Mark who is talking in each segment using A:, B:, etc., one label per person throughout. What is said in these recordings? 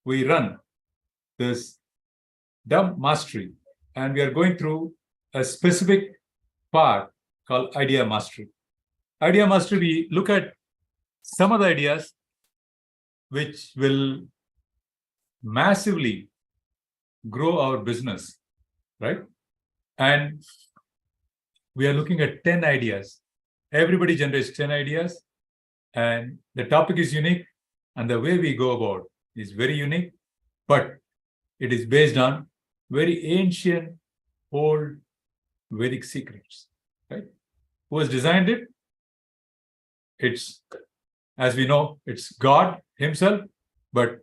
A: we run this dumb mastery, and we are going through a specific part called idea mastery. Idea mastery, we look at some of the ideas which will massively grow our business, right? And we are looking at 10 ideas. Everybody generates 10 ideas, and the topic is unique, and the way we go about is very unique, but it is based on very ancient, old Vedic secrets, right? Who has designed it? It's, as we know, it's God himself, but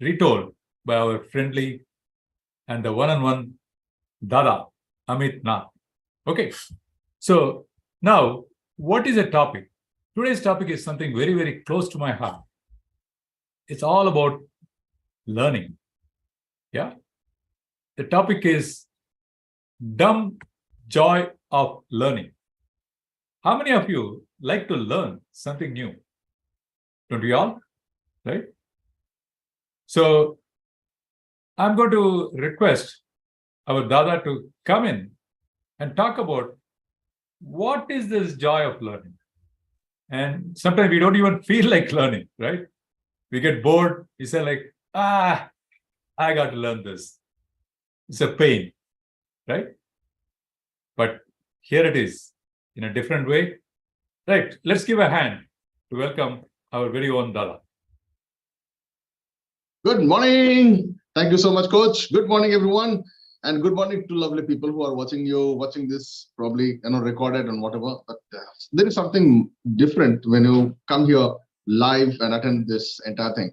A: retold by our friendly and the one-on-one Dada, Amit Nath. Okay, so now, what is the topic? Today's topic is something very, very close to my heart. It's all about learning. Yeah. The topic is dumb joy of learning. How many of you like to learn something new? Don't we all? Right? So I'm going to request our Dada to come in and talk about what is this joy of learning. And sometimes we don't even feel like learning, right? We get bored. We say like, I got to learn this. It's a pain, right? But here it is in a different way. Right, let's give a hand to welcome our very own Dada.
B: Good morning. Thank you so much, Coach. Good morning, everyone. And good morning to lovely people who are watching this probably, recorded and whatever. But there is something different when you come here live and attend this entire thing,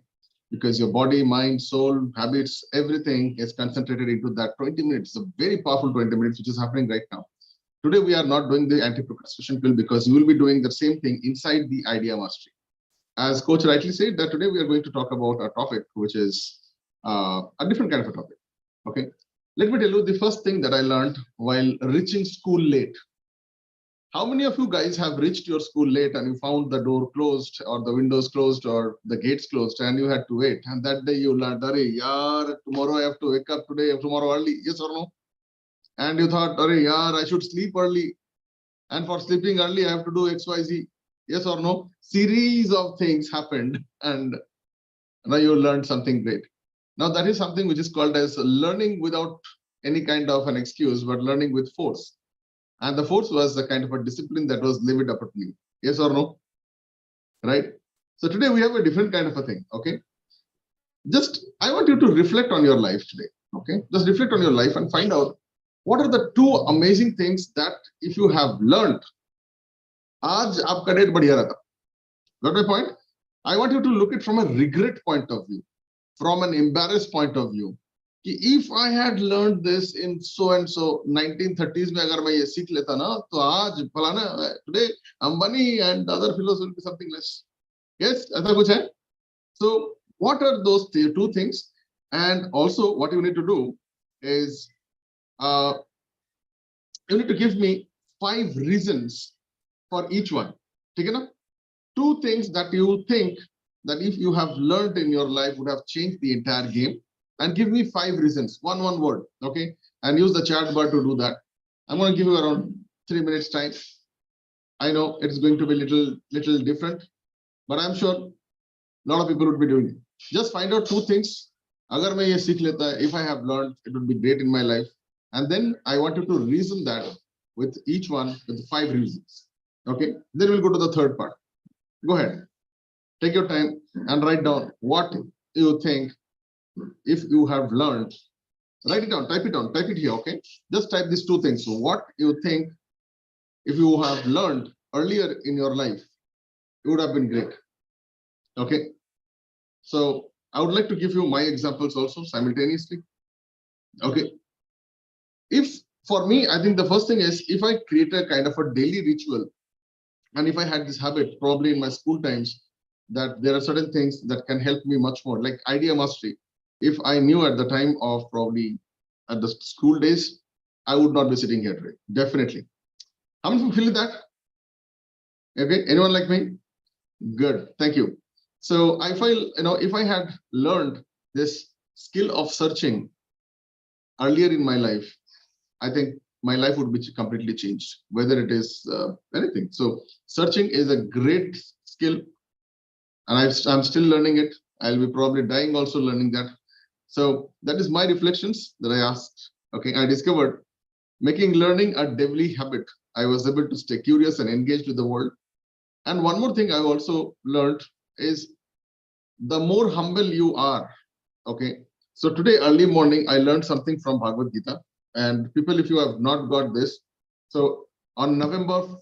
B: because your body, mind, soul, habits, everything is concentrated into that 20 minutes. It's a very powerful 20 minutes, which is happening right now. Today, we are not doing the anti-procrastination pill because you will be doing the same thing inside the idea mastery. As Coach rightly said, that today we are going to talk about a topic which is a different kind of a topic. Okay, let me tell you the first thing that I learned while reaching school late. How many of you guys have reached your school late and you found the door closed or the windows closed or the gates closed and you had to wait? And that day you learned, tomorrow I have to wake up today, tomorrow early, yes or no? And you thought, I should sleep early. And for sleeping early, I have to do XYZ. Yes or no? Series of things happened and now you learned something great. Now that is something which is called as learning without any kind of an excuse, but learning with force. And the force was the kind of a discipline that was levied upon me. Yes or no? Right? So today we have a different kind of a thing. Okay. I want you to reflect on your life today. Okay. Just reflect on your life and find out what are the two amazing things that if you have learned, aaj aapka date badhiya rehta. Got my point? I want you to look at from a regret point of view, from an embarrassed point of view. If I had learned this in so and so 1930s mein agar main ye seekh leta na, to aaj falana, today Ambani and other fellows will be something less. Yes, aisa kuch hai. So what are those two things? And also what you need to do is you need to give me 5 reasons for each one. Okay, na? 2 things that you think that if you have learned in your life would have changed the entire game, and give me 5 reasons, one word, okay? And use the chat bar to do that. I'm going to give you around 3 minutes time. I know it's going to be little different, but I'm sure a lot of people would be doing it. Just find out 2 things. Agar main ye seekh leta, if I have learned, it would be great in my life. And then I want you to reason that with each one with 5 reasons. Okay, then we'll go to the third part. Go ahead. Take your time and write down what you think if you have learned. Write it down, type it here, okay? Just type these 2 things. So what you think if you have learned earlier in your life, it would have been great. Okay. So I would like to give you my examples also simultaneously. Okay. If for me, I think the first thing is if I create a kind of a daily ritual, and if I had this habit probably in my school times, that there are certain things that can help me much more, like idea mastery. If I knew at the time of probably at the school days, I would not be sitting here today. Definitely. How many people feel that? Okay, anyone like me? Good, thank you. So I feel, if I had learned this skill of searching earlier in my life, I think my life would be completely changed, whether it is anything. So searching is a great skill, and I'm still learning it. I'll be probably dying also learning that. So that is my reflections that I asked. Okay, I discovered making learning a daily habit. I was able to stay curious and engaged with the world. And one more thing I also learned is the more humble you are. Okay, so today early morning I learned something from Bhagavad Gita. And people, if you have not got this, so on November,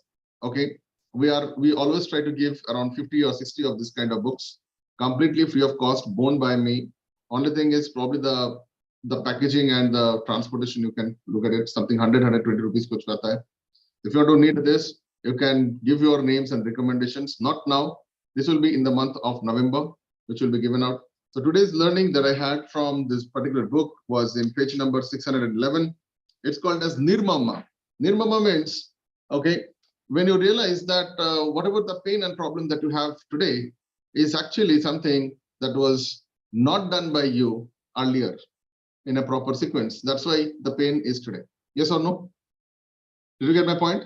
B: okay, we always try to give around 50 or 60 of this kind of books completely free of cost, borne by me. Only thing is probably the packaging and the transportation. You can look at it, something 100 rupees kuch rehta hai. If you don't need this, you can give your names and recommendations. Not now. This will be in the month of November, which will be given out. So today's learning that I had from this particular book was in page number 611. It's called as Nirmama. Nirmama means, okay, when you realize that whatever the pain and problem that you have today is actually something that was not done by you earlier in a proper sequence. That's why the pain is today. Yes or no? Did you get my point?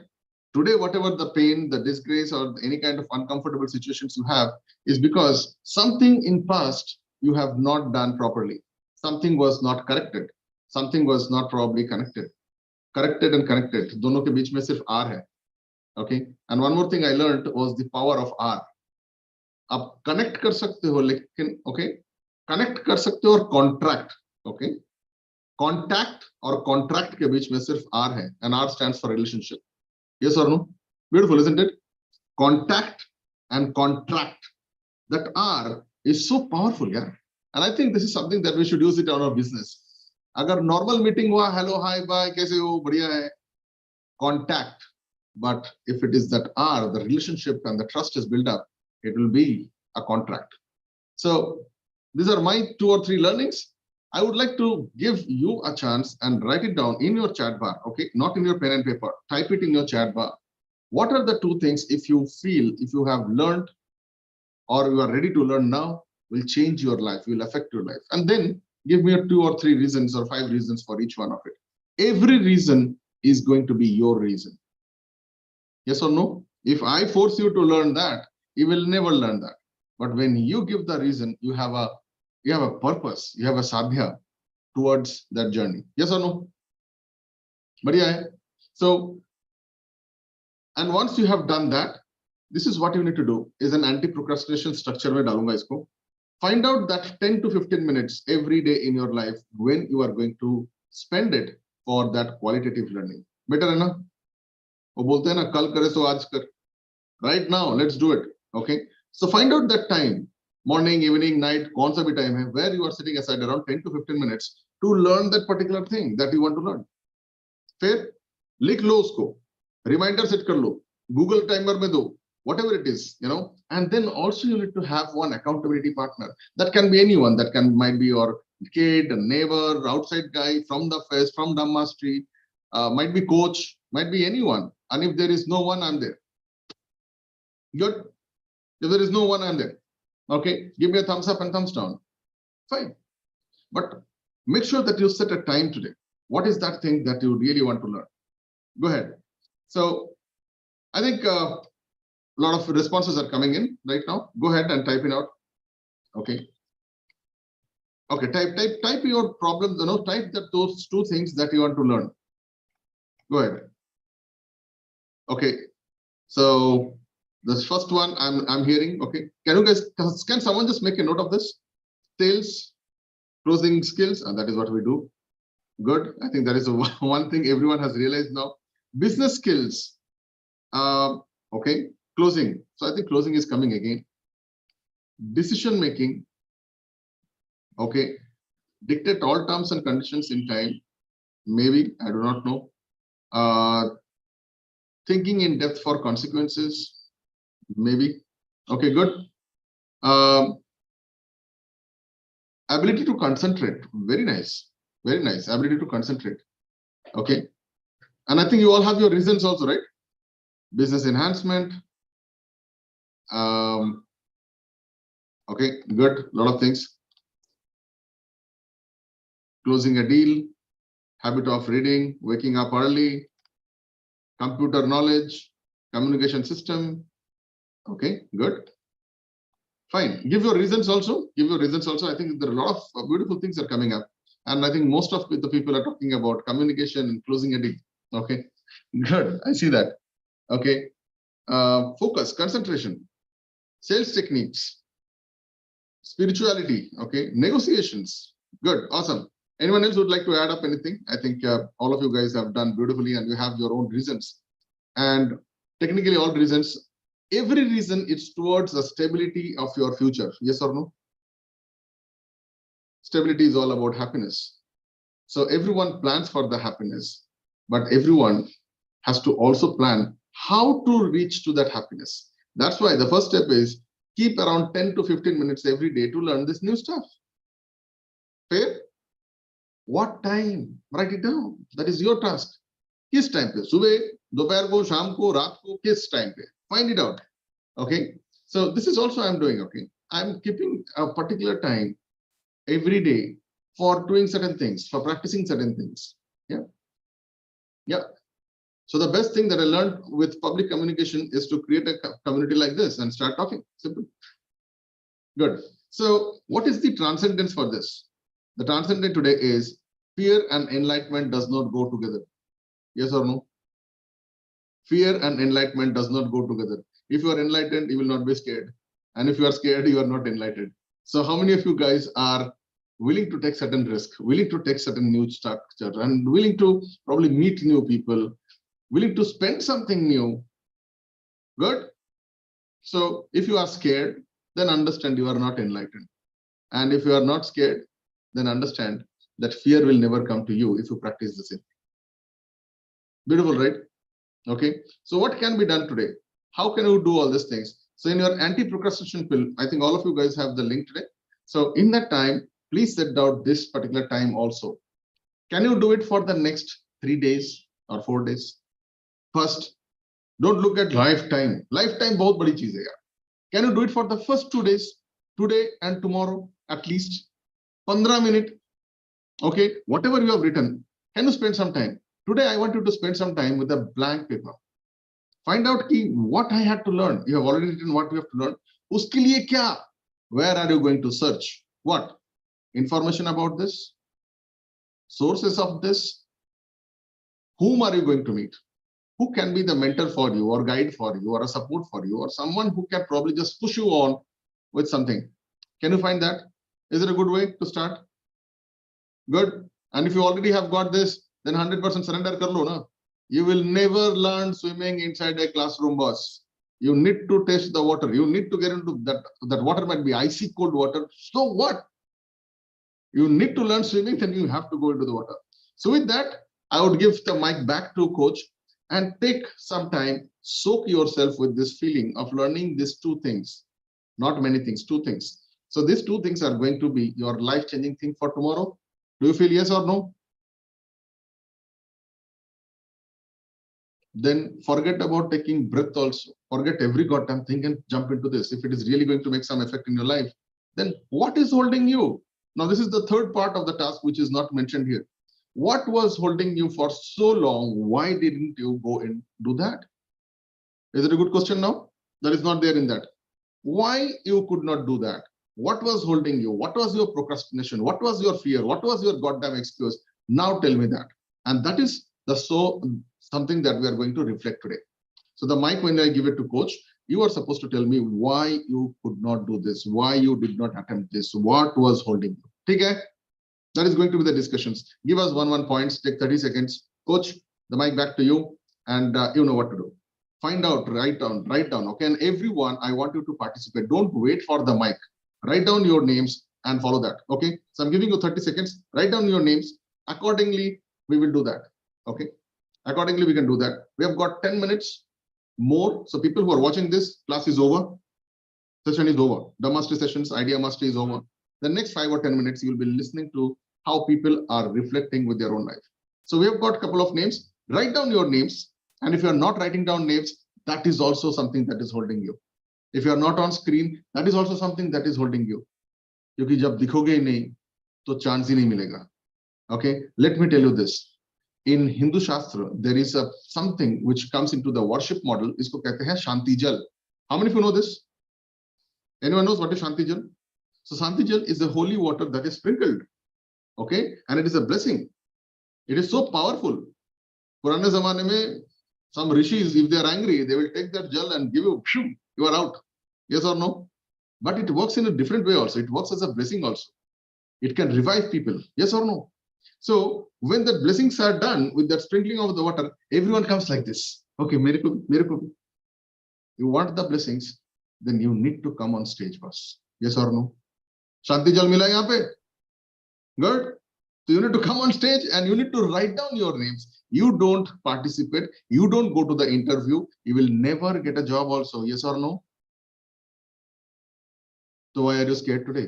B: Today, whatever the pain, the disgrace, or any kind of uncomfortable situations you have is because something in past you have not done properly. Something was not corrected. Something was not probably connected. Corrected and connected. दोनों के बीच में सिर्फ R है. Okay. And one more thing I learned was the power of R. आप connect कर सकते हो लेकिन okay, connect कर सकते हो और contract. Okay. Contact और contract के बीच में सिर्फ R है. And R stands for relationship. Yes or no? Beautiful, isn't it? Contact and contract. That R is so powerful, yeah. And I think this is something that we should use it on our business. अगर normal meeting हुआ, hello, hi, bye, कैसे हो, बढ़िया है, contact. But if it is that R, the relationship and the trust is built up, it will be a contract. So these are my 2 or 3 learnings. I would like to give you a chance and write it down in your chat bar, okay? Not in your pen and paper. Type it in your chat bar. What are the 2 things, if you feel, if you have learned or you are ready to learn now, will change your life, will affect your life? And then give me 2 or 3 reasons or 5 reasons for each one of it. Every reason is going to be your reason. Yes or no? If I force you to learn that, you will never learn that. But when you give the reason, you have a purpose, you have a sadhya towards that journey. Yes or no? Badhiya hai? So, and once you have done that, this is what you need to do, is an anti-procrastination structure mein dalunga isko. Find out that 10 to 15 minutes every day in your life when you are going to spend it for that qualitative learning. Better hai na? वो बोलते हैं ना, कल करे सो आज कर. Right now, let's do it. Okay. So find out that time, morning, evening, night, kaun sa bhi time hai, where you are sitting aside around 10 to 15 minutes to learn that particular thing that you want to learn. Fair? लिख लो उसको, reminder set कर लो, Google timer में दो, whatever it is, you know. And then also you need to have one accountability partner. That can be anyone. That might be your kid, a neighbor, outside guy from the fest, from Dhamma Street, might be coach, might be anyone. And if there is no one, I'm there. Good. If there is no one, I'm there. Okay. Give me a thumbs up and thumbs down. Fine. But make sure that you set a time today. What is that thing that you really want to learn? Go ahead. So I think a lot of responses are coming in right now. Go ahead and type it out. Okay. Okay. Type your problems. You know, type that those 2 things that you want to learn. Go ahead. Okay. So this first one I'm hearing. Okay. Can someone just make a note of this? Sales, closing skills, and that is what we do. Good. I think that is one thing everyone has realized now. Business skills. Okay. Closing. So I think closing is coming again. Decision making. Okay. Dictate all terms and conditions in time. Maybe, I do not know. Thinking in depth for consequences. Maybe. Okay, good. Ability to concentrate. Very nice. Very nice. Ability to concentrate. Okay. And I think you all have your reasons also, right? Business enhancement. Okay, good. A lot of things. closing a deal, habit of reading, waking up early, computer knowledge, communication system. Okay, good. Fine. Give your reasons also. Give your reasons also. I think there are a lot of beautiful things are coming up. And I think most of the people are talking about communication and closing a deal. Okay, good. I see that. Okay. Focus, concentration, sales techniques, spirituality. Okay. Negotiations. Good. Awesome. Anyone else would like to add up anything? I think all of you guys have done beautifully and you have your own reasons. And technically all reasons, every reason is towards the stability of your future. Yes or no? Stability is all about happiness. So everyone plans for the happiness, but everyone has to also plan how to reach to that happiness. That's why the first step is keep around 10 to 15 minutes every day to learn this new stuff. Fair? What time? Write it down. That is your task. Kiss time pe? Subah, dopair ko, sham ko, raat ko, kiss time pe? Find it out. Okay. So this is also I'm doing. Okay. I'm keeping a particular time every day for doing certain things, for practicing certain things. Yeah. Yeah. So the best thing that I learned with public communication is to create a community like this and start talking. Simple. Good. So what is the transcendence for this? The transcendent today is fear and enlightenment does not go together. Yes or no? Fear and enlightenment does not go together. If you are enlightened, you will not be scared. And if you are scared, you are not enlightened. So how many of you guys are willing to take certain risk, willing to take certain new structure, and willing to probably meet new people, willing to spend something new? Good. So if you are scared, then understand you are not enlightened. And if you are not scared, then understand that fear will never come to you if you practice the same. Beautiful, right? Okay. So what can be done today? How can you do all these things? So in your anti-procrastination pill, I think all of you guys have the link today. So in that time, please set down this particular time also. Can you do it for the next 3 days or 4 days? First, don't look at lifetime. Lifetime bahut badi cheez hai yaar. Can you do it for the first 2 days? Today and tomorrow, at least 15 minutes. Okay, whatever you have written, can you spend some time? Today, I want you to spend some time with a blank paper. Find out key what I had to learn. You have already written what you have to learn. Uske liye kya? Where are you going to search? What? Information about this? Sources of this? Whom are you going to meet? Who can be the mentor for you or guide for you or a support for you or someone who can probably just push you on with something? Can you find that? Is it a good way to start? Good. And if you already have got this, then 100% surrender kar lo na. You will never learn swimming inside a classroom, boss. You need to taste the water. You need to get into that. That water might be icy cold water. So what? You need to learn swimming, then you have to go into the water. So with that, I would give the mic back to coach and take some time, soak yourself with this feeling of learning these 2 things, not many things, 2 things. So these 2 things are going to be your life-changing thing for tomorrow. Do you feel yes or no? Then forget about taking breath also. Forget every goddamn thing and jump into this. If it is really going to make some effect in your life, then what is holding you? Now, this is the third part of the task, which is not mentioned here. What was holding you for so long? Why didn't you go and do that? Is it a good question now? That is not there in that. Why you could not do that? What was holding you? What was your procrastination? What was your fear? What was your goddamn excuse? Now tell me that. And that is the something that we are going to reflect today. So the mic, when I give it to coach, you are supposed to tell me why you could not do this, why you did not attempt this, what was holding you. Okay? That is going to be the discussions. Give us one points, take 30 seconds. Coach, the mic back to you, and you know what to do. Find out, write down, okay? And everyone, I want you to participate. Don't wait for the mic. Write down your names and follow that, okay? So I'm giving you 30 seconds. Write down your names. Accordingly, we will do that, okay? Accordingly, we can do that. We have got 10 minutes more. So people who are watching this, class is over. Session is over. The mastery sessions, idea mastery is over. The next 5 or 10 minutes, you will be listening to how people are reflecting with their own life. So we have got a couple of names. Write down your names. And if you are not writing down names, that is also something that is holding you. If you are not on screen, that is also something that is holding you. Because जब दिखोगे ही नहीं, तो chance ही नहीं मिलेगा. Okay, let me tell you this. In Hindu Shastra, there is a something which comes into the worship model. Isko kehte hain Shanti Jal. How many of you know this? Anyone knows what is Shanti Jal? So Shanti Jal is the holy water that is sprinkled. Okay, and it is a blessing. It is so powerful. Purane zamane mein, some rishis, if they are angry, they will take that jal and give you, you are out. Yes or no? But it works in a different way also. It works as a blessing also. It can revive people. Yes or no? So when the blessings are done with that sprinkling of the water, everyone comes like this. Okay, miracle, miracle. You want the blessings, then you need to come on stage first. Yes or no? Shanti Jal mila yahan pe? Good. So you need to come on stage and you need to write down your names. You don't participate. You don't go to the interview. You will never get a job also. Yes or no? So why are you scared today?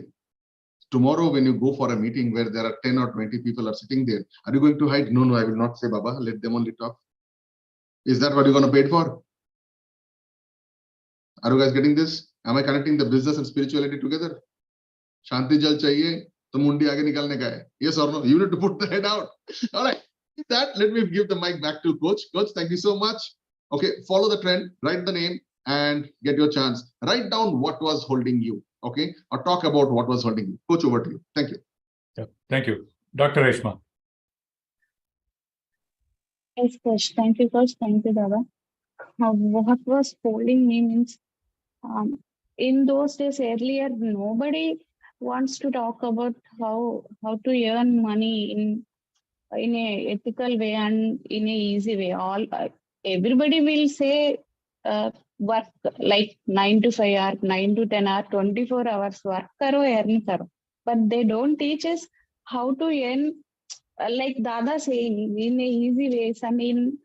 B: Tomorrow, when you go for a meeting where there are 10 or 20 people are sitting there, are you going to hide? No, I will not say, Baba, let them only talk. Is that what you're going to pay for? Are you guys getting this? Am I connecting the business and spirituality together? Shanti Jal chahiye, to mundi aage nikalne ka hai. Yes or no? You need to put the head out. All right. With that, let me give the mic back to Coach. Coach, thank you so much. Okay, follow the trend, write the name, and get your chance. Write down what was holding you. Okay, or talk about what was holding you. Coach, over to you. Thank you.
A: Yeah, thank you. Dr. Reshma.
C: Yes, Coach. Thank you, Coach. Thank you, Dada. What was holding me means, in those days earlier, nobody wants to talk about how to earn money in a ethical way and in a easy way. Everybody will say work like 9 to 5 or 9 to 10 or 24 hours work karo, earn karo. But they don't teach us how to earn, like Dada saying, in a easy ways and in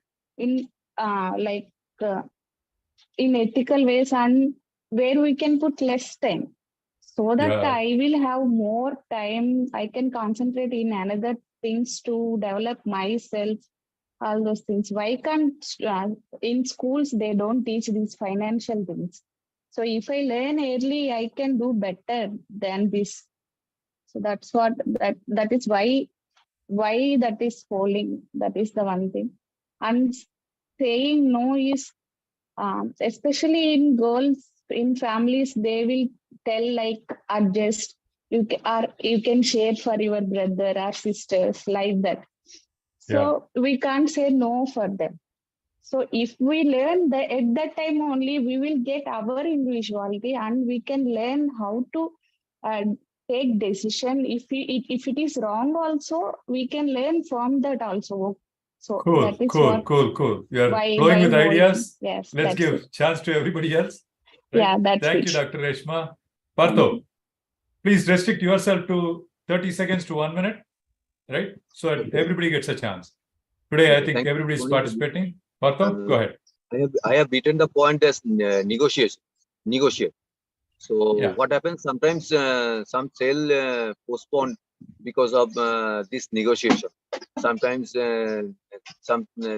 C: in ethical ways, and where we can put less time so that I will have more time. I can concentrate in another things to develop myself, all those things. Why can't in schools they don't teach these financial things? So if I learn early, I can do better than this. So that's what that is why that is falling. That is the one thing. And saying no is, especially in girls, in families, they will tell like adjust. You can share for your brother or sisters, like that. So we can't say no for them. So if we learn that at that time only, we will get our individuality and we can learn how to take decision. If it is wrong also, we can learn from that also. So
A: cool,
C: that is
A: cool. You are flowing with ideas.
C: Yes,
A: let's give a chance to everybody else.
C: Right? Yeah, that's
A: Thank you, Dr. Reshma. Partho, please restrict yourself to 30 seconds to 1 minute, right? So that everybody gets a chance. Today, I think everybody is participating. Partho, go ahead.
D: I have beaten the point as negotiate. So what happens sometimes, some sale postponed because of this negotiation. Sometimes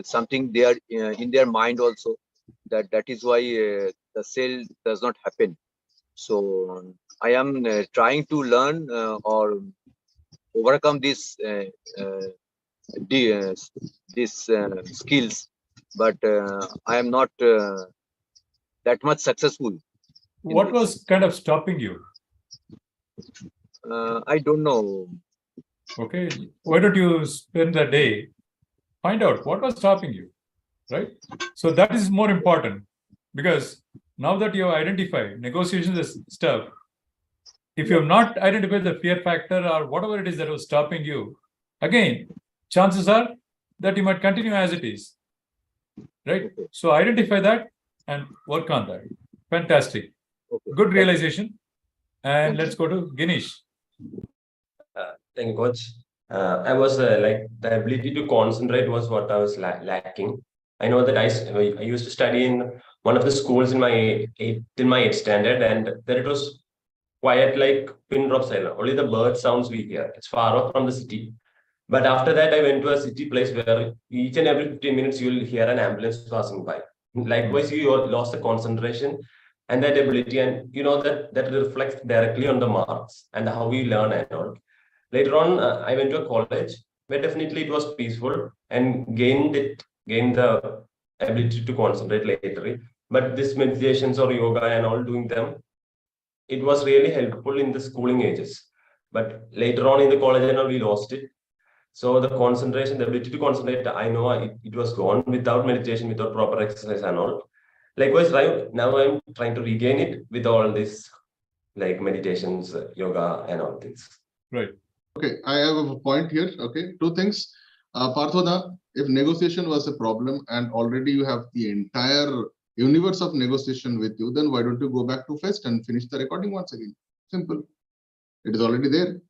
D: something they are in their mind also, that is why the sale does not happen. So I am trying to learn or overcome this skills, but I am not that much successful.
A: What was kind of stopping you?
D: I don't know.
A: Okay, why don't you spend the day, find out what was stopping you, right? So that is more important, because now that you have identified negotiations stuff, if you have not identified the fear factor or whatever it is that was stopping you, again, chances are that you might continue as it is, right? So identify that and work on that. Fantastic. Good realization. And let's go to Ginesh.
E: Thank you, Coach. I was like, the ability to concentrate was what I was lacking. I know that I used to study in one of the schools in my 8th standard, and there it was quiet like pin drop silence. Only the bird sounds we hear. It's far off from the city. But after that, I went to a city place where each and every 15 minutes you will hear an ambulance passing by. Likewise, you lost the concentration and that ability, and you know that reflects directly on the marks and how we learn and all. Later on, I went to a college but definitely it was peaceful and gained the ability to concentrate later. But this meditations or yoga and all doing them, it was really helpful in the schooling ages. But later on in the college and all, we lost it. So the concentration, the ability to concentrate, I know it was gone without meditation, without proper exercise and all. Likewise, now I'm trying to regain it with all this like meditations, yoga and all things.
A: Right.
B: Okay, I have a point here. Okay, two things. Parthoda, if negotiation was a problem and already you have the entire universe of negotiation with you, then why don't you go back to Fest and finish the recording once again? Simple. It is already there.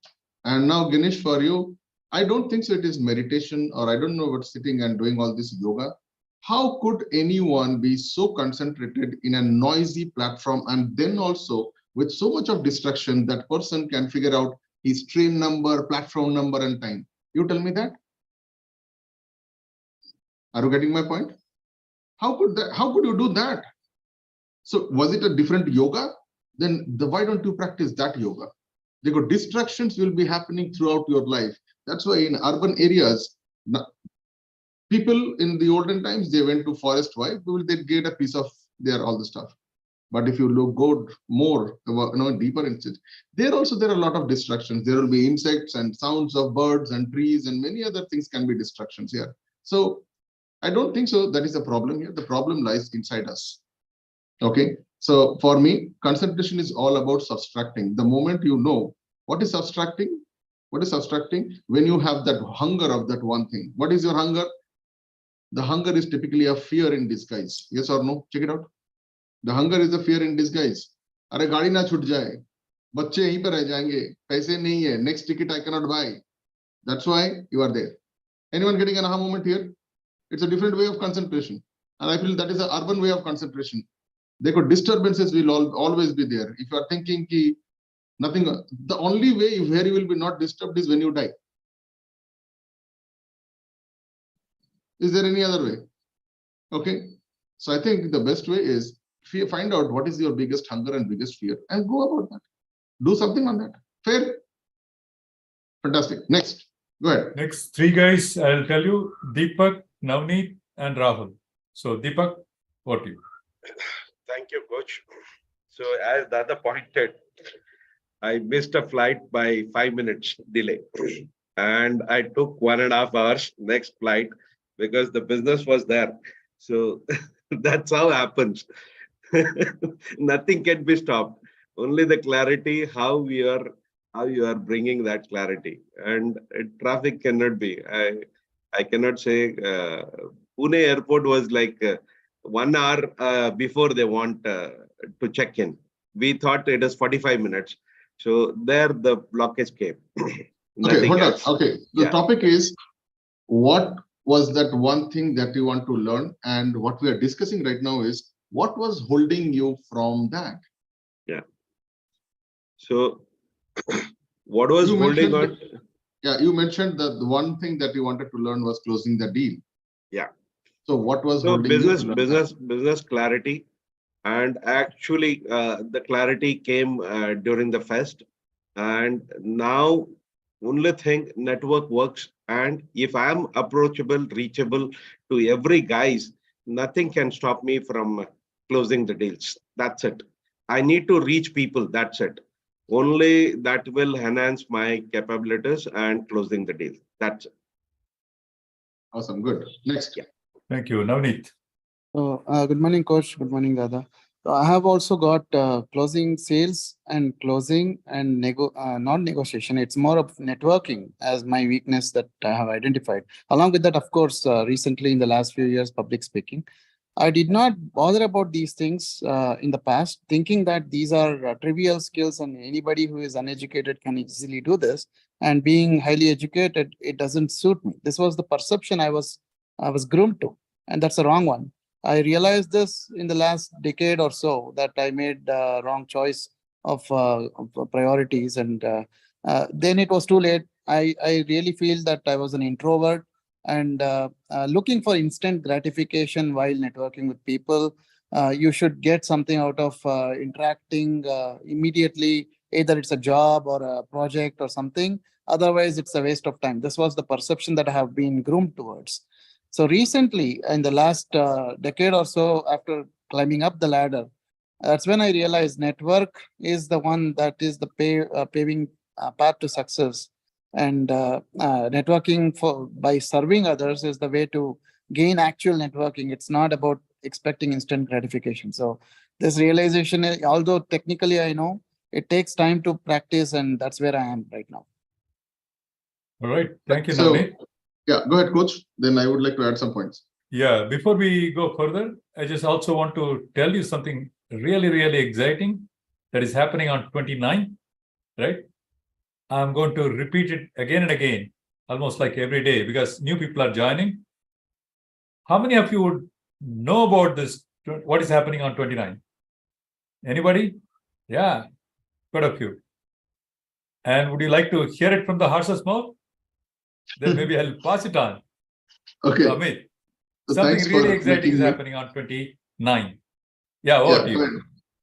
B: And now, Ganesh, for you, I don't think so it is meditation, or I don't know what sitting and doing all this yoga. How could anyone be so concentrated in a noisy platform and then also with so much of distraction that person can figure out his train number, platform number, and time? You tell me that. Are you getting my point? How could you do that? So was it a different yoga? Then why don't you practice that yoga? Because distractions will be happening throughout your life. That's why in urban areas, people in the olden times, they went to forest. Why? They get a piece of all the stuff. But if you go more, deeper into it, there are a lot of distractions. There will be insects and sounds of birds and trees and many other things can be distractions here. So I don't think so that is a problem here. The problem lies inside us. Okay. So for me, concentration is all about subtracting. The moment you know what is subtracting, when you have that hunger of that one thing. What is your hunger? The hunger is typically a fear in disguise. Yes or no? Check it out. The hunger is a fear in disguise. अरे गाड़ी ना छूट जाए, बच्चे यहीं पर रह जाएंगे, पैसे नहीं है, next ticket I cannot buy. That's why you are there. Anyone getting an aha moment here? It's a different way of concentration, and I feel that is an urban way of concentration. Disturbances will always be there. If you are thinking ki nothing, the only way where you will be not disturbed is when you die. Is there any other way? Okay, so I think the best way is find out what is your biggest hunger and biggest fear and go about that. Do something on that. Fair? Fantastic. Next, go ahead.
A: Next three guys, I'll tell you: Deepak, Navneet, and Rahul. So Deepak, what do you?
F: Thank you, Coach. So as Dada pointed, I missed a flight by 5 minutes delay. And I took 1.5 hours next flight because the business was there. So that's how it happens. Nothing can be stopped. Only the clarity, how you are bringing that clarity. And traffic cannot be. I cannot say Pune airport was like 1 hour before they want to check in. We thought it is 45 minutes. So there the blockage came.
B: Okay, hold on. Okay, the topic is what was that one thing that you want to learn, and what we are discussing right now is what was holding you from that.
F: Yeah. So what was holding on?
B: Yeah, you mentioned that the one thing that you wanted to learn was closing the deal.
F: Yeah.
B: So what was
F: so
B: holding
F: business clarity, and actually the clarity came during the fest, and now only thing network works, and if I am approachable, reachable to every guys, nothing can stop me from closing the deals. That's it. I need to reach people. That's it. Only that will enhance my capabilities and closing the deal. That's it.
B: Awesome. Good. Next.
F: Yeah.
A: Thank you, Navneet.
G: So, good morning, Coach. Good morning, Dada. So I have also got closing sales and closing and not negotiation. It's more of networking as my weakness that I have identified. Along with that, of course, recently in the last few years, public speaking. I did not bother about these things in the past, thinking that these are trivial skills and anybody who is uneducated can easily do this. And being highly educated, it doesn't suit me. This was the perception I was groomed to, and that's a wrong one. I realized this in the last decade or so, that I made the wrong choice of priorities, and then it was too late. I really feel that I was an introvert and looking for instant gratification while networking with people. You should get something out of interacting immediately, either it's a job or a project or something. Otherwise, it's a waste of time. This was the perception that I have been groomed towards. So recently, in the last decade or so, after climbing up the ladder, that's when I realized network is the one that is the paving path to success. And networking by serving others is the way to gain actual networking. It's not about expecting instant gratification. So this realization, although technically I know, it takes time to practice, and that's where I am right now.
A: All right. Thank you,
B: So,
A: Navneet.
B: yeah, go ahead, Coach. Then I would like to add some points.
A: Yeah, before we go further, I just also want to tell you something really, really exciting that is happening on 29th, right? I'm going to repeat it again and again, almost like every day, because new people are joining. How many of you would know about this? What is happening on 29th? Anybody? Yeah, quite a few. And would you like to hear it from the horse's mouth? Then maybe I'll pass it on.
B: Okay.
A: Amit,
B: So
A: something
B: thanks
A: really
B: for
A: exciting is
B: making me-
A: happening on 29th. Yeah, over to you.
B: Go ahead.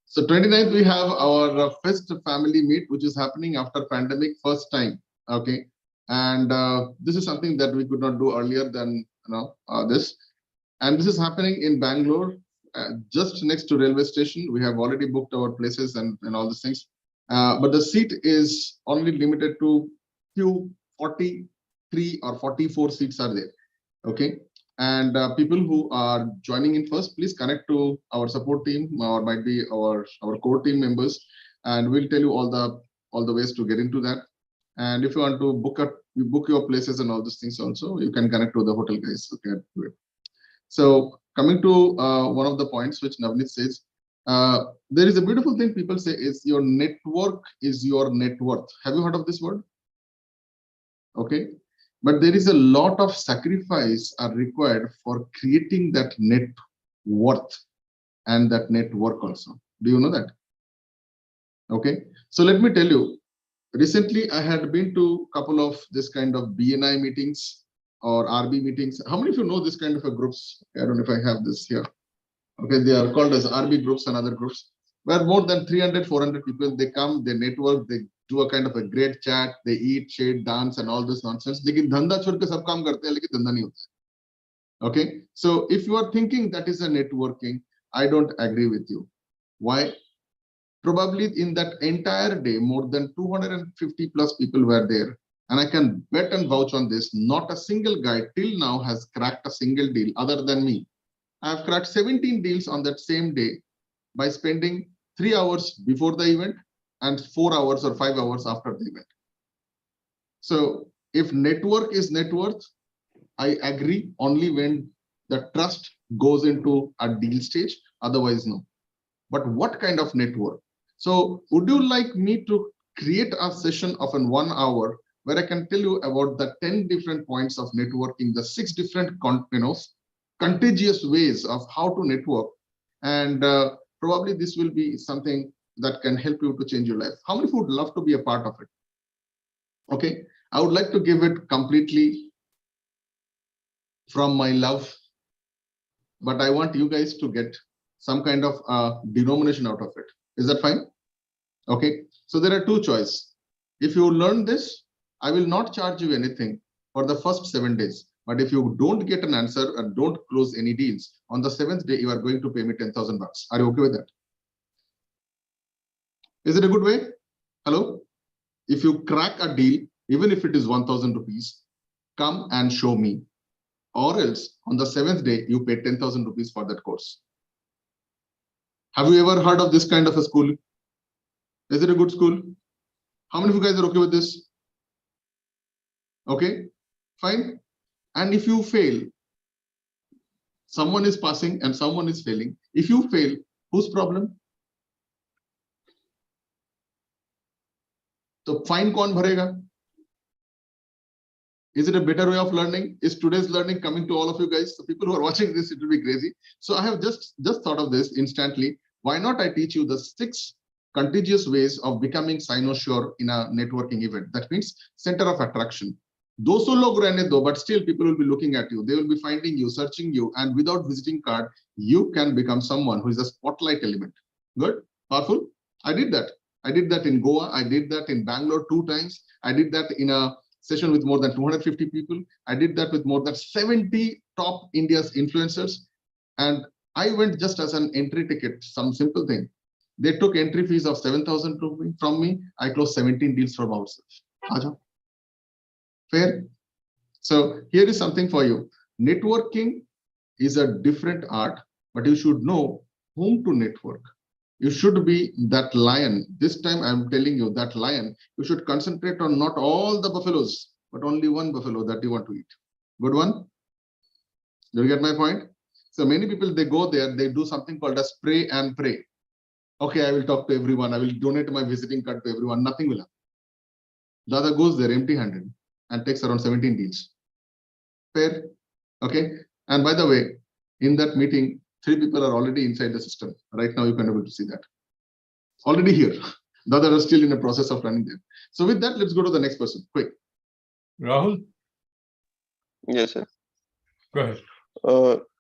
B: So 29th, we have our first family meet, which is happening after pandemic first time. Okay. And this is something that we could not do earlier than this. And this is happening in Bangalore, just next to railway station. We have already booked our places and all these things. But the seat is only limited to few 43 or 44 seats are there. Okay. And people who are joining in first, please connect to our support team or might be our core team members, and we'll tell you all the ways to get into that. And if you want to book your places and all these things also, you can connect to the hotel guys. Okay. So coming to one of the points which Navneet says, there is a beautiful thing people say is your network is your net worth. Have you heard of this word? Okay. But there is a lot of sacrifice are required for creating that net worth and that network also. Do you know that? Okay. So let me tell you, recently I had been to a couple of this kind of BNI meetings or RB meetings. How many of you know this kind of a groups? I don't know if I have this here. Okay. They are called as RB groups and other groups where more than 300, 400 people, they come, they network, they do a kind of a great chat, they eat, shade, dance, and all this nonsense. Lekin dhanda chhod ke sab kaam karte hain, lekin dhanda nahi hota. Okay, so if you are thinking that is a networking, I don't agree with you. Why? Probably in that entire day, more than 250 plus people were there, and I can bet and vouch on this. Not a single guy till now has cracked a single deal other than me. I have cracked 17 deals on that same day by spending 3 hours before the event and 4 hours or 5 hours after the event. So if network is net worth, I agree only when the trust goes into a deal stage, otherwise no. But what kind of network? So would you like me to create a session of 1 hour where I can tell you about the 10 different points of networking, the 6 different contagious ways of how to network, and probably this will be something that can help you to change your life. How many would love to be a part of it? Okay, I would like to give it completely from my love, but I want you guys to get some kind of denomination out of it. Is that fine? Okay, so there are 2 choices. If you learn this, I will not charge you anything for the first 7 days. But if you don't get an answer and don't close any deals, on the 7th day, you are going to pay me 10,000 bucks. Are you okay with that? Is it a good way? Hello? If you crack a deal, even if it is 1,000 rupees, come and show me. Or else on the 7th day, you pay 10,000 rupees for that course. Have you ever heard of this kind of a school? Is it a good school? How many of you guys are okay with this? Okay, fine. And if you fail, someone is passing and someone is failing. If you fail, whose problem? So fine kaun bharega? Is it a better way of learning? Is today's learning coming to all of you guys? The people who are watching this, it will be crazy. So I have just thought of this instantly. Why not I teach you the 6 contagious ways of becoming cynosure in a networking event? That means center of attraction. 200 log rehne do, but still people will be looking at you. They will be finding you, searching you, and without visiting card, you can become someone who is a spotlight element. Good, powerful. I did that. I did that in Goa. I did that in Bangalore 2 times. I did that in a session with more than 250 people. I did that with more than 70 top India's influencers. And I went just as an entry ticket, some simple thing. They took entry fees of 7,000 from me. I closed 17 deals from ourselves. Fair? So here is something for you. Networking is a different art, but you should know whom to network. You should be that lion. This time I'm telling you that lion, you should concentrate on not all the buffaloes, but only one buffalo that you want to eat. Good one? Do you get my point? So many people, they go there, they do something called as pray and pray. Okay, I will talk to everyone. I will donate my visiting card to everyone. Nothing will happen. Dada goes there empty-handed and takes around 17 deals. Fair? Okay. And by the way, in that meeting, 3 people are already inside the system. Right now, you can be able to see that. Already here. The others are still in the process of running them. So with that, let's go to the next person. Quick.
A: Rahul?
H: Yes, sir.
A: Go ahead.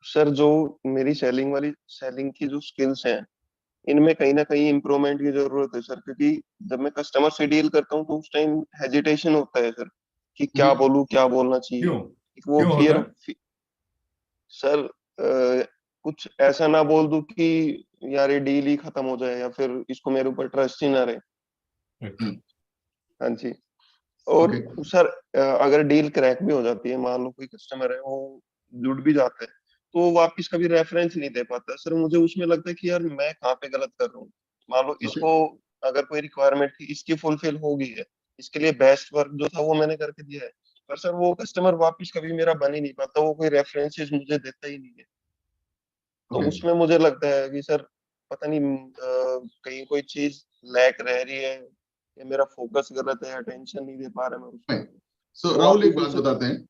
H: Sir जो मेरी selling की जो skills हैं इनमें कहीं ना कहीं improvement की जरूरत है सर, क्योंकि जब मैं कस्टमर से डील करता हूँ तो उस टाइम हेजिटेशन होता है सर कि क्या बोलूं, क्या बोलना चाहिए। वो फियर सर कुछ ऐसा ना बोल दूं कि यार ये डील ही खत्म हो जाए या फिर इसको मेरे ऊपर ट्रस्ट ही ना रहे। हाँ जी। और सर अगर डील क्रैक भी हो जाती है, मान लो कोई कस्टमर है वो जुड़ भी जाता है तो वापस कभी रेफरेंस नहीं दे पाता सर। मुझे उसमें लगता है कि यार मैं कहाँ पे गलत कर रहा हूँ। मान लो इसको अगर कोई रिक्वायरमेंट थी, इसकी फुलफिल हो गई है, इसके लिए बेस्ट वर्क जो था वो मैंने करके दिया है, पर सर वो कस्टमर वापस कभी मेरा बन ही नहीं पाता, वो कोई रेफरेंसेस मुझे देता ही नहीं है। तो उसमें मुझे लगता है कि सर पता नहीं कहीं कोई चीज लैक रह रही है या मेरा फोकस गलत है, अटेंशन नहीं दे पा रहा मैं उसमें।
B: So राहुल एक बात बताते हैं।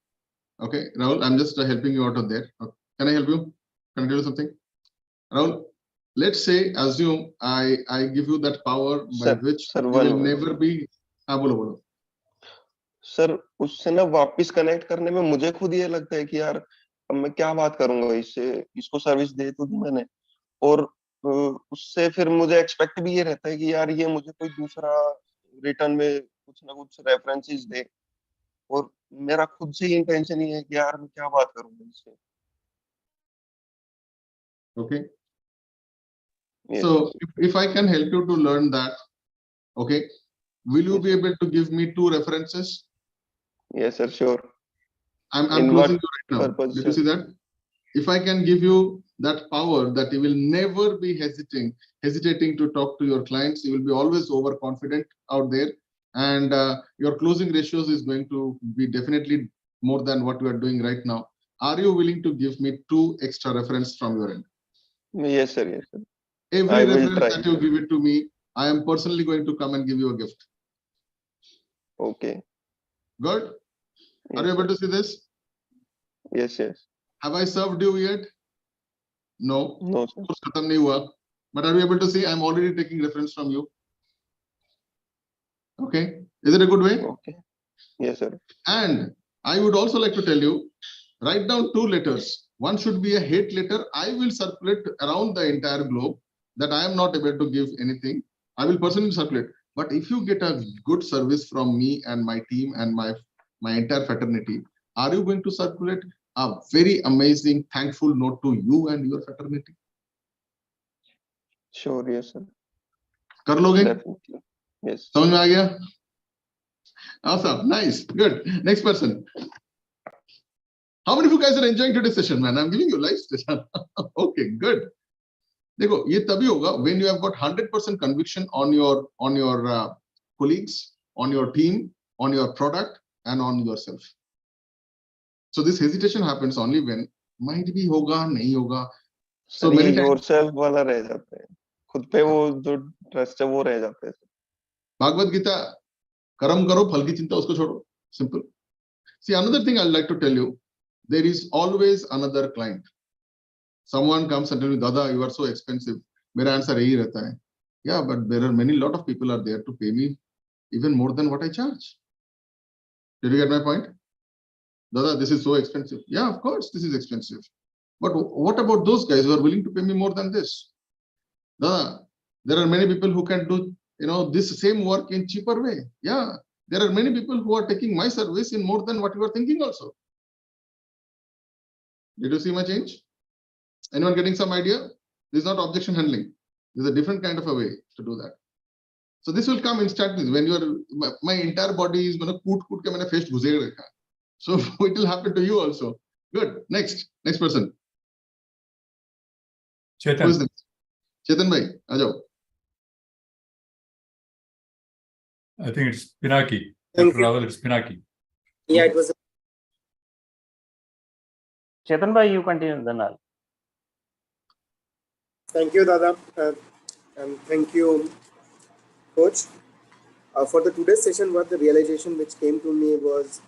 B: Okay, Rahul, I'm just helping you out of there. Can I help you? Can I tell you something? Rahul, let's say, assume I give you that power by which you will never be. हाँ बोलो।
H: Sir उससे ना वापस connect करने में मुझे खुद ये लगता है कि यार अब मैं क्या बात करूंगा इससे, इसको सर्विस दे तो दी मैंने, और उससे फिर मुझे एक्सपेक्ट भी ये रहता है कि यार ये मुझे कोई दूसरा रिटर्न में कुछ ना कुछ रेफरेंसेस दे, और मेरा खुद से ही इंटेंशन ही है कि यार मैं क्या बात करूंगा इससे।
B: Okay. Yes. So if I can help you to learn that, okay, will you be able to give me 2 references?
H: Yes, sir, sure.
B: I'm closing you right now. Purpose, did you see that? If I can give you that power that you will never be hesitating to talk to your clients, you will be always overconfident out there, and your closing ratios is going to be definitely more than what you are doing right now. Are you willing to give me 2 extra references from your end?
H: Yes, sir. Yes, sir.
B: Every reference that you give it to me, I am personally going to come and give you a gift.
H: Okay.
B: Good. Yes, are you able to see this?
H: Yes, yes.
B: Have I served you yet? No.
H: No, sir.
B: But are you able to see I'm already taking reference from you? Okay. Is it a good way?
H: Okay. Yes, sir.
B: And I would also like to tell you, write down 2 letters. One should be a hate letter. I will circulate around the entire globe that I am not able to give anything. I will personally circulate. But if you get a good service from me and my team and my entire fraternity, are you going to circulate a very amazing, thankful note to you and your fraternity?
H: Sure, yes, sir.
B: कर लोगे?
H: Definitely. Yes.
B: समझ में आ गया? Awesome, nice, good. Next person. How many of you guys are enjoying today's session, man? I'm giving you live session. Okay, good. देखो ये तभी होगा when you have got 100% conviction on your colleagues, on your team, on your product, and on yourself. So this hesitation happens only when might be होगा नहीं होगा. So many
H: yourself वाला रह जाता है, खुद पे वो जो ट्रस्ट है वो रह जाता है.
B: भागवत गीता कर्म करो फल की चिंता उसको छोड़ो. Simple. See, another thing I'd like to tell you, there is always another client. Someone comes and tells me, Dada, you are so expensive. मेरा answer यही रहता है. Yeah, but there are lot of people are there to pay me even more than what I charge. Did you get my point? Dada, this is so expensive. Yeah, of course, this is expensive. But what about those guys who are willing to pay me more than this? Dada, there are many people who can do this same work in cheaper way. Yeah, there are many people who are taking my service in more than what you are thinking also. Did you see my change? Anyone getting some idea? This is not objection handling. This is a different kind of a way to do that. So this will come instantly when you are, my entire body is koot ke maine face ghuse rakha. So it will happen to you also. Good. Next person.
A: Chetan.
B: Who is next? Chetan bhai, aajao.
A: I think it's Pinaki.
I: Thank
A: After Rahul, it's Pinaki.
I: Yeah, it was.
J: Chetan bhai, you continue then I'll.
I: Thank you, Dada. And thank you, Coach. For the today's session, what the realization which came to me was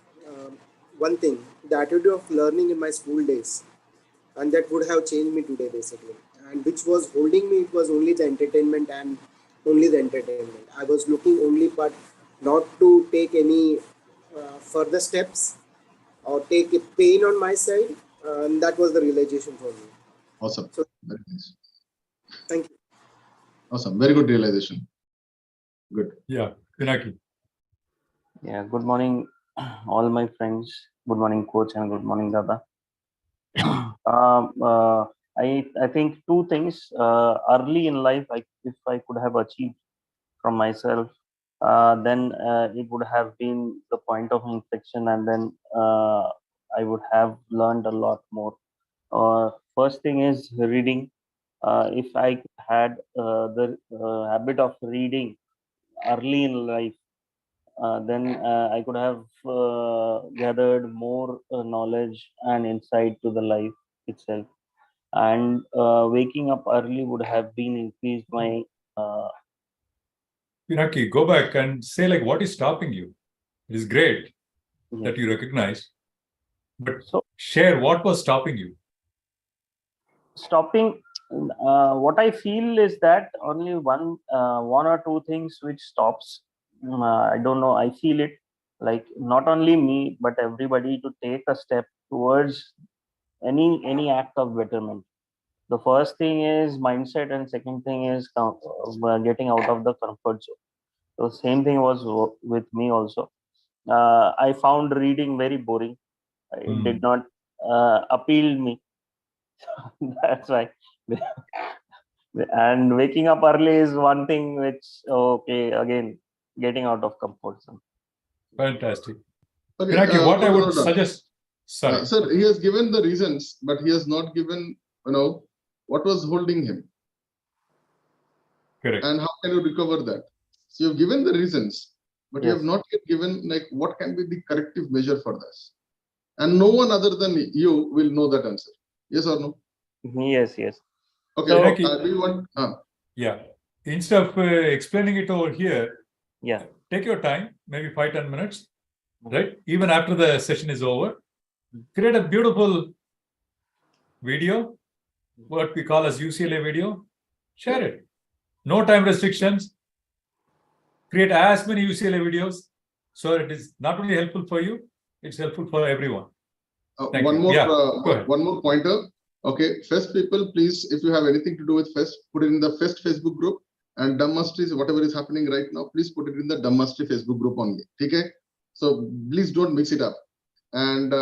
I: one thing, the attitude of learning in my school days. And that would have changed me today, basically. And which was holding me, it was only the entertainment and only the entertainment. I was looking only but not to take any further steps or take a pain on my side. And that was the realization for me.
B: Awesome.
I: So,
B: very nice.
I: Thank you.
B: Awesome. Very good realization. Good.
A: Yeah, Pinaki.
J: Yeah, good morning, all my friends. Good morning, Coach, and good morning, Dada. I think two things early in life, if I could have achieved from myself, then it would have been the point of inflection, and then I would have learned a lot more. First thing is reading. If I had the habit of reading early in life, then I could have gathered more knowledge and insight to the life itself. And waking up early would have been increased my.
A: Pinaki, go back and say like what is stopping you. It is great that you recognize, but
J: so,
A: share what was stopping you.
J: Stopping. What I feel is that only one or two things which stops. I don't know. I feel it like not only me but everybody to take a step towards any act of betterment. The first thing is mindset, and second thing is getting out of the comfort zone. So same thing was with me also. I found reading very boring. It did not appeal me. That's why. And waking up early is one thing which, okay, again, getting out of comfort zone.
A: Fantastic.
B: Okay,
A: Pinaki, what I would suggest, sorry.
B: Sir, he has given the reasons, but he has not given, what was holding him.
A: Correct.
B: And how can you recover that? So you've given the reasons, but you have not yet given like what can be the corrective measure for this. And no one other than you will know that answer. Yes or no?
J: Yes.
B: Okay,
J: so,
B: do you want?
A: Yeah. Instead of explaining it over here, take your time, maybe 5-10 minutes, right? Even after the session is over, create a beautiful video, what we call as UCLA video, share it. No time restrictions. Create as many UCLA videos so it is not only helpful for you, it's helpful for everyone.
B: One more pointer. Okay, Fest people, please, if you have anything to do with Fest, put it in the Fest Facebook group, and Dumb Mastery, whatever is happening right now, please put it in the Dumb Mastery Facebook group only. Okay? So please don't mix it up. And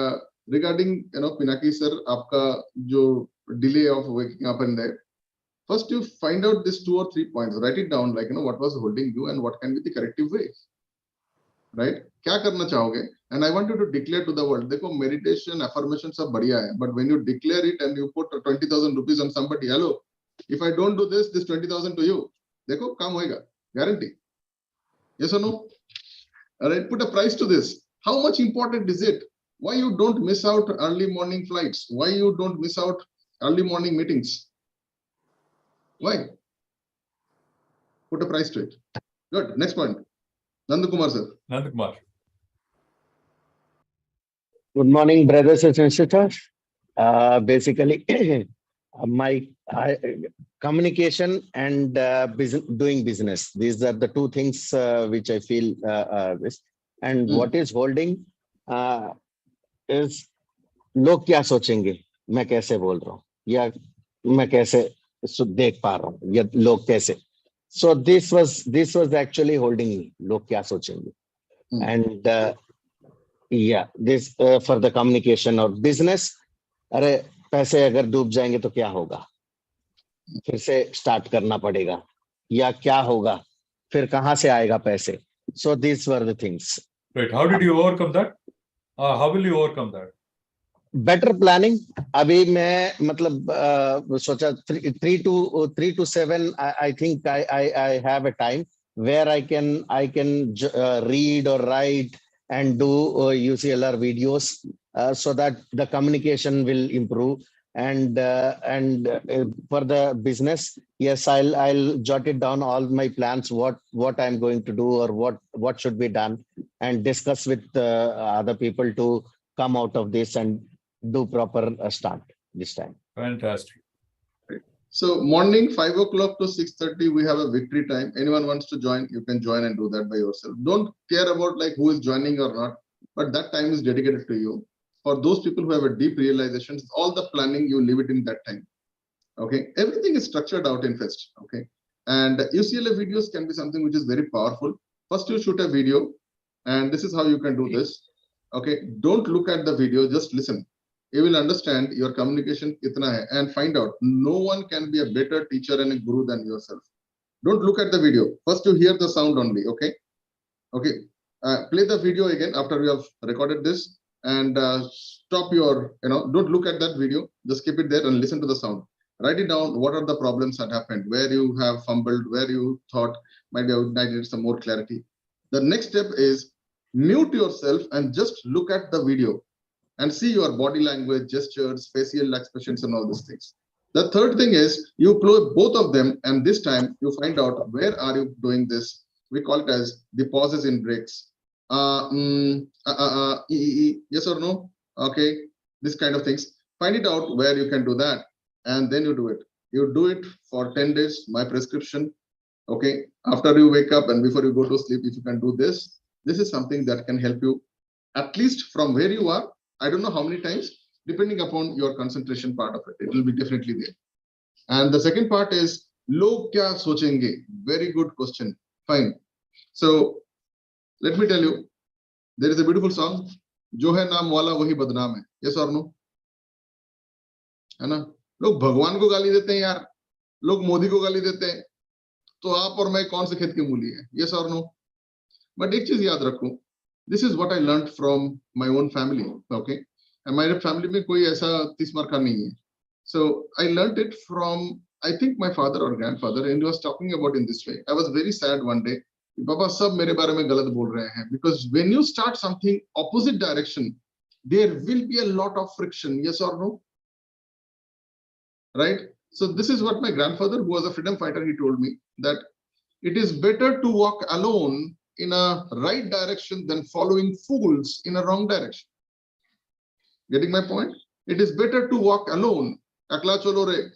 B: regarding, Pinaki sir, aapka jo delay of waking up and there, first you find out these 2 or 3 points, write it down, like, what was holding you and what can be the corrective way. Right? Kya karna chahoge? And I want you to declare to the world, dekho, meditation, affirmation, sab badhiya hai, but when you declare it and you put 20,000 rupees on somebody, hello, if I don't do this 20,000 to you, dekho, kaam hoega, guarantee. Yes or no? All right, put a price to this. How much important is it? Why you don't miss out early morning flights? Why you don't miss out early morning meetings? Why? Put a price to it. Good. Next point. Nandakumar sir.
A: Nandakumar.
K: Good morning, brothers and sisters. Basically, my communication and doing business. These are the two things which I feel this. And what is holding is लोग क्या सोचेंगे मैं कैसे बोल रहा हूँ या मैं कैसे देख पा रहा हूँ या लोग कैसे So this was actually holding me. Log kya sochenge? And yeah, this for the communication or business. अरे पैसे अगर डूब जाएंगे तो क्या होगा? फिर से स्टार्ट करना पड़ेगा या क्या होगा? फिर कहाँ से आएगा पैसे? So these were the things.
A: Right. How did you overcome that? How will you overcome that?
K: Better planning. अभी मैं मतलब सोचा 3 to 7. I think I have a time where I can read or write and do UCLR videos so that the communication will improve. And for the business, yes, I'll jot it down all my plans, what I'm going to do or what should be done, and discuss with other people to come out of this and do proper start this time.
A: Fantastic.
B: So morning 5 o'clock to 6:30, we have a victory time. Anyone wants to join, you can join and do that by yourself. Don't care about like who is joining or not, but that time is dedicated to you. For those people who have a deep realization, all the planning, you leave it in that time. Okay, everything is structured out in Fest. Okay, and UCLA videos can be something which is very powerful. First, you shoot a video, and this is how you can do this. Okay, don't look at the video, just listen. You will understand your communication kitna hai, and find out no one can be a better teacher and a guru than yourself. Don't look at the video. First, you hear the sound only. Okay, okay. Play the video again after you have recorded this, and stop your, don't look at that video. Just keep it there and listen to the sound. Write it down. What are the problems that happened? Where you have fumbled? Where you thought maybe I needed some more clarity. The next step is mute yourself and just look at the video and see your body language, gestures, facial expressions, and all these things. The third thing is you play both of them, and this time you find out where are you doing this. We call it as the pauses in breaks. Yes or no? Okay, this kind of things. Find it out where you can do that, and then you do it. You do it for 10 days, my prescription. Okay, after you wake up and before you go to sleep, if you can do this, this is something that can help you, at least from where you are. I don't know how many times, depending upon your concentration part of it, it will be definitely there. And the second part is, log kya sochenge? Very good question. Fine. So let me tell you, there is a beautiful song, जो है नाम वाला वही बदनाम है. Yes or no? है ना? लोग भगवान को गाली देते हैं यार, लोग मोदी को गाली देते हैं, तो आप और मैं कौन से खेत की मूली है? Yes or no? But एक चीज याद रखो, this is what I learned from my own family. Okay, and my family में कोई ऐसा 30 मार का नहीं है. So I learned it from, I think, my father or grandfather, and he was talking about in this way. I was very sad one day. Papa सब मेरे बारे में गलत बोल रहे हैं, because when you start something opposite direction, there will be a lot of friction. Yes or no? Right? So this is what my grandfather, who was a freedom fighter, he told me, that it is better to walk alone in a right direction than following fools in a wrong direction. Getting my point? It is better to walk alone, akla cholo re,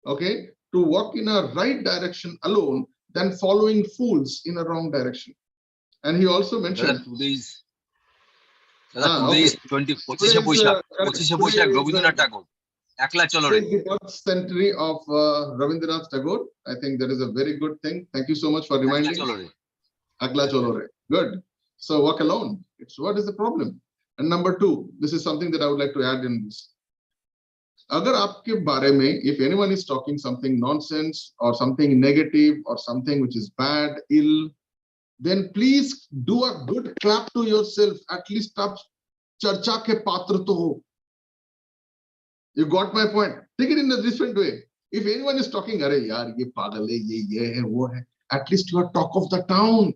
B: okay, to walk in a right direction alone than following fools in a wrong direction. And he also mentioned
D: today is 25 Rabindranath Tagore.
B: The birth century of Rabindranath Tagore. I think that is a very good thing. Thank you so much for reminding. Akla cholo re. Good. So walk alone. It's what is the problem? And number two, this is something that I would like to add in this. Agar aapke bare mein, if anyone is talking something nonsense or something negative or something which is bad, ill, then please do a good clap to yourself. At least aap charcha ke patra to ho. You got my point? Take it in a different way. If anyone is talking, "Arey yaar, ye pagal hai, ye hai, wo hai," at least you are talk of the town.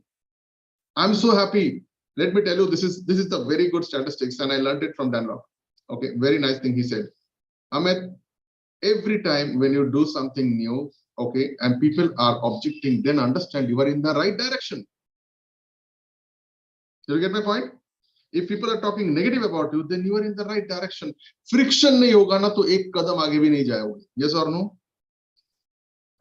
B: I'm so happy. Let me tell you, this is the very good statistics, and I learned it from Dan Lok. Okay, very nice thing he said. Amit, every time when you do something new, okay, and people are objecting, then understand you are in the right direction. Do you get my point? If people are talking negative about you, then you are in the right direction. Friction nahi hoga na, to ek kadam aage bhi nahi jaoge. Yes or no?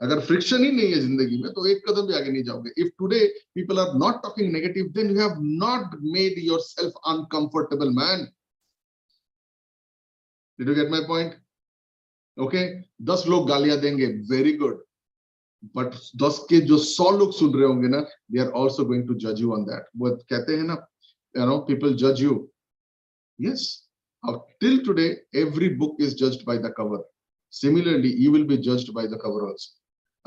B: अगर friction ही नहीं है जिंदगी में तो एक कदम भी आगे नहीं जाओगे. If today people are not talking negative, then you have not made yourself uncomfortable, man. Did you get my point? Okay, 10 लोग गालियां देंगे, very good. but 10 के जो 100 लोग सुन रहे होंगे ना, they are also going to judge you on that. वो कहते हैं ना, people judge you. Yes. Till today, every book is judged by the cover. Similarly, you will be judged by the cover also.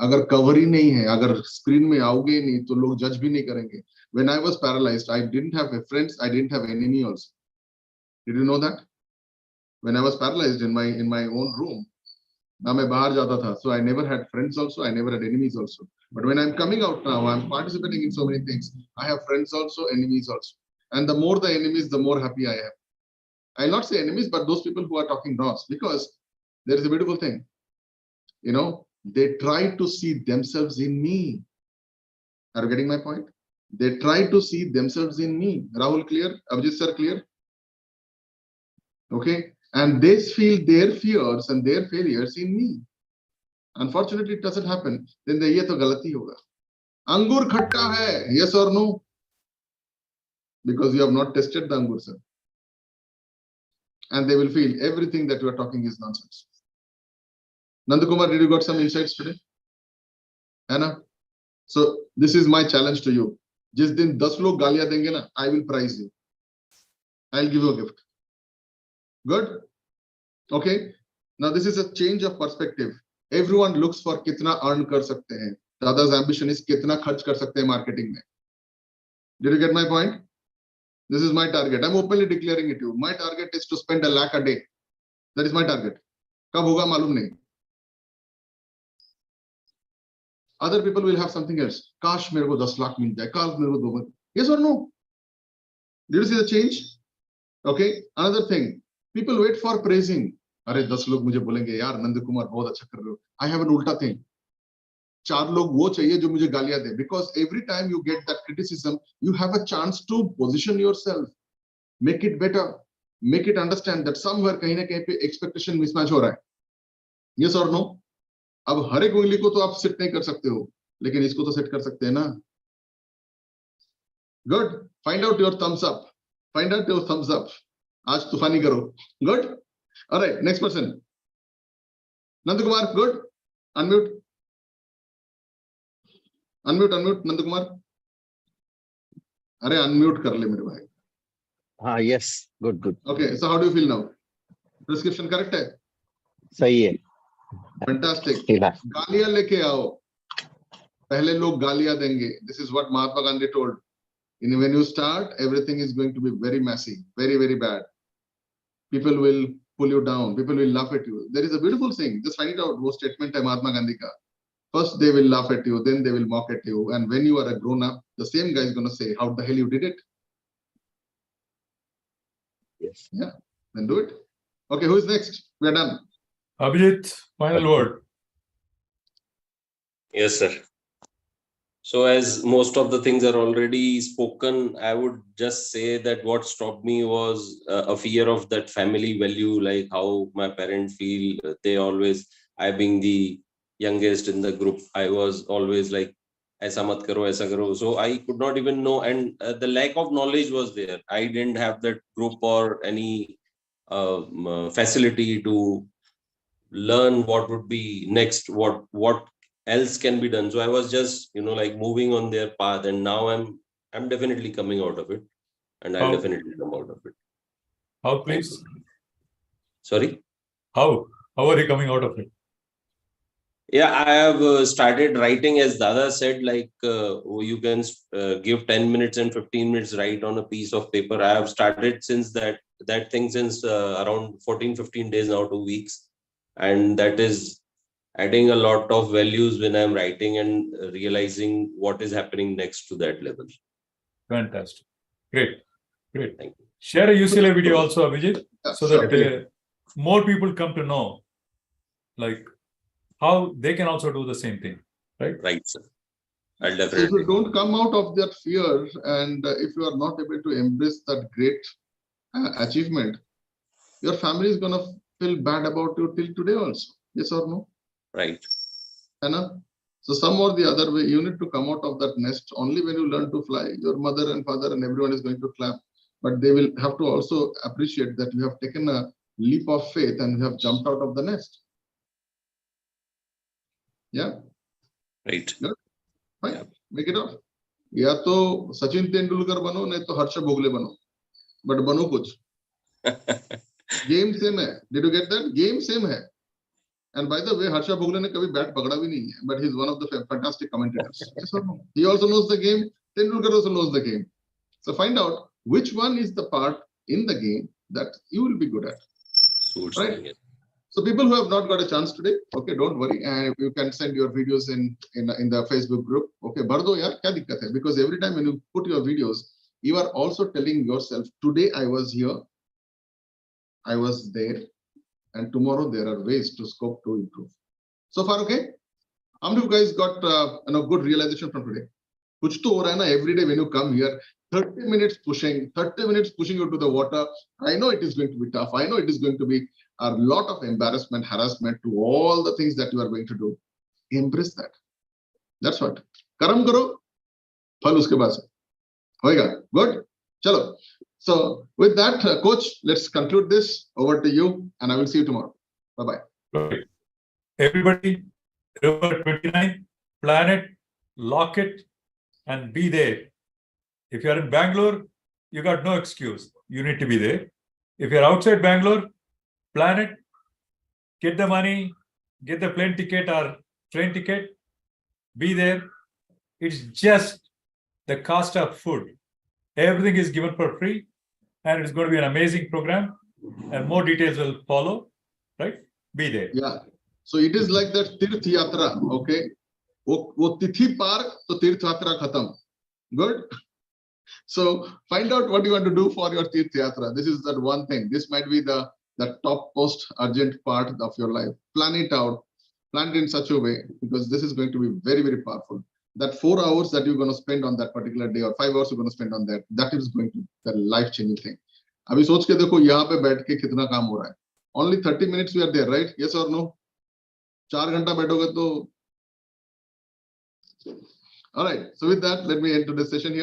B: अगर cover ही नहीं है, अगर screen में आओगे ही नहीं, तो लोग judge भी नहीं करेंगे. When I was paralyzed, I didn't have friends, I didn't have enemy also. Did you know that? When I was paralyzed in my own room, ना मैं बाहर जाता था, so I never had friends also, I never had enemies also. But when I'm coming out now, I'm participating in so many things. I have friends also, enemies also. And the more the enemies, the more happy I am. I'll not say enemies, but those people who are talking dross, because there is a beautiful thing. They try to see themselves in me. Are you getting my point? They try to see themselves in me. Rahul, clear? Abhijit sir, clear? Okay. And they feel their fears and their failures in me. Unfortunately, it doesn't happen. Then they ye to galati hoga. Angur khatta hai, yes or no? Because you have not tested the angur, sir. And they will feel everything that you are talking is nonsense. Nandakumar, did you got some insights today? Anna? So this is my challenge to you. Jis din 10 log gaaliyan denge na, I will prize you. I'll give you a gift. Good? Okay. Now this is a change of perspective. Everyone looks for kitna earn kar sakte hain. Dada's ambition is kitna kharch kar sakte hain marketing mein. Did you get my point? This is my target. I'm openly declaring it to you. My target is to spend 1 lakh a day. That is my target. Kab hoga malum nahi. Other people will have something else. Kash mere ko 10 lakh mil jaye. Kash mere ko 2 lakh. Yes or no? Did you see the change? Okay. Another thing. People wait for praising. Arey 10 log mujhe bolenge, yaar Nandakumar bahut acha kar rahe ho. I have an ulta thing. 4 log wo chahiye jo mujhe gaaliyan de. Because every time you get that criticism, you have a chance to position yourself. Make it better. Make it understand that somewhere kahin na kahin pe expectation mismatch ho raha hai. Yes or no? अब हर एक उंगली को तो आप set नहीं कर सकते हो, लेकिन इसको तो सेट कर सकते हैं ना. Good. Find out your thumbs up. Find out your thumbs up. आज तूफानी करो. Good. Alright, next person. Nandkumar, good. Unmute. Unmute Nandkumar. अरे अनम्यूट कर ले मेरे भाई.
K: हाँ, yes, good.
B: Okay, so how do you feel now? Prescription correct है?
K: सही है.
B: फैंटास्टिक. गालियां लेके आओ. पहले लोग गालियां देंगे. This is what Mahatma Gandhi told. When you start, everything is going to be very messy, very, very bad. People will pull you down. People will laugh at you. There is a beautiful thing. Just find it out. वो statement है Mahatma Gandhi का. First they will laugh at you, then they will mock at you, and when you are a grown up, the same guy is going to say, "How the hell you did it?"
K: Yes.
B: Yeah. Then do it. Okay. Who is next? We are done.
A: Abhijit, final word.
E: Yes, sir. So as most of the things are already spoken, I would just say that what stopped me was a fear of that family value, like how my parents feel. They always, I being the youngest in the group, I was always like, aisa mat karo, aisa karo. So I could not even know, and the lack of knowledge was there. I didn't have that group or any facility to learn what would be next, what else can be done. So I was just like moving on their path, and now I'm definitely coming out of it, and I'll definitely come out of it.
A: How, please?
E: Sorry,
A: how are you coming out of it?
E: Yeah, I have started writing, as Dada said, like you can give 10 minutes and 15 minutes write on a piece of paper. I have started since that thing since around 14-15 days now, 2 weeks. And that is adding a lot of values when I'm writing and realizing what is happening next to that level.
A: Fantastic. Great.
E: Thank you.
A: Share a UCLA video also, Abhijit, so
B: Sure.
A: that more people come to know, like, how they can also do the same thing, right?
E: Right, sir. I'll
B: So if
E: definitely.
B: you don't come out of that fear, and if you are not able to embrace that great achievement, your family is going to feel bad about you till today also. Yes or no?
E: Right.
B: Anna? So some or the other way, you need to come out of that nest. Only when you learn to fly, your mother and father and everyone is going to clap. But they will have to also appreciate that you have taken a leap of faith and you have jumped out of the nest. Yeah.
L: Right.
B: Good. Fine. Yeah. Make it off. या तो सचिन तेंदुलकर बनो नहीं तो हर्ष भोगले बनो, but बनो कुछ. Game same है. Did you get that? Game same है. And by the way, Harsha Bhogle ने कभी बैट पकड़ा भी नहीं है, but he's one of the fantastic commentators. Yes or no? He also knows the game. Tendulkar also knows the game. So find out which one is the part in the game that you will be good at. Right? So people who have not got a chance today, okay, don't worry, and you can send your videos in the Facebook group. Okay, bardo yaar, kya dikkat hai? Because every time when you put your videos, you are also telling yourself, today I was here, I was there, and tomorrow there are ways to scope to improve. So far, okay? How many of you guys got good realization from today? Kuch to ho raha hai na, every day when you come here, 30 minutes pushing you to the water. I know it is going to be tough. I know it is going to be a lot of embarrassment, harassment to all the things that you are going to do. Embrace that. That's what. Karam karo, phal uske baad se hoega. Good? Chalo. So with that, coach, let's conclude this. Over to you, and I will see you tomorrow. Bye-bye.
A: Right. Everybody, remember 29, plan it, lock it, and be there. If you are in Bangalore, you got no excuse. You need to be there. If you're outside Bangalore, plan it, get the money, get the plane ticket or train ticket, be there. It's just the cost of food. Everything is given for free, and it's going to be an amazing program, and more details will follow, right? Be there.
B: Yeah. So it is like that Tirth Yatra, okay? Wo tithi par, to Tirth Yatra khatam. Good? So find out what you want to do for your Tirth Yatra. This is that one thing. This might be the top most urgent part of your life. Plan it out. Plan it in such a way, because this is going to be very, very powerful. That 4 hours that you're going to spend on that particular day, or 5 hours you're going to spend on that is going to be the life-changing thing. Abhi soch ke dekho, yahan pe baith ke kitna kaam ho raha hai. Only 30 minutes we are there, right? Yes or no? 4 ghanta baithoge to. All right. So with that, let me end today's session here.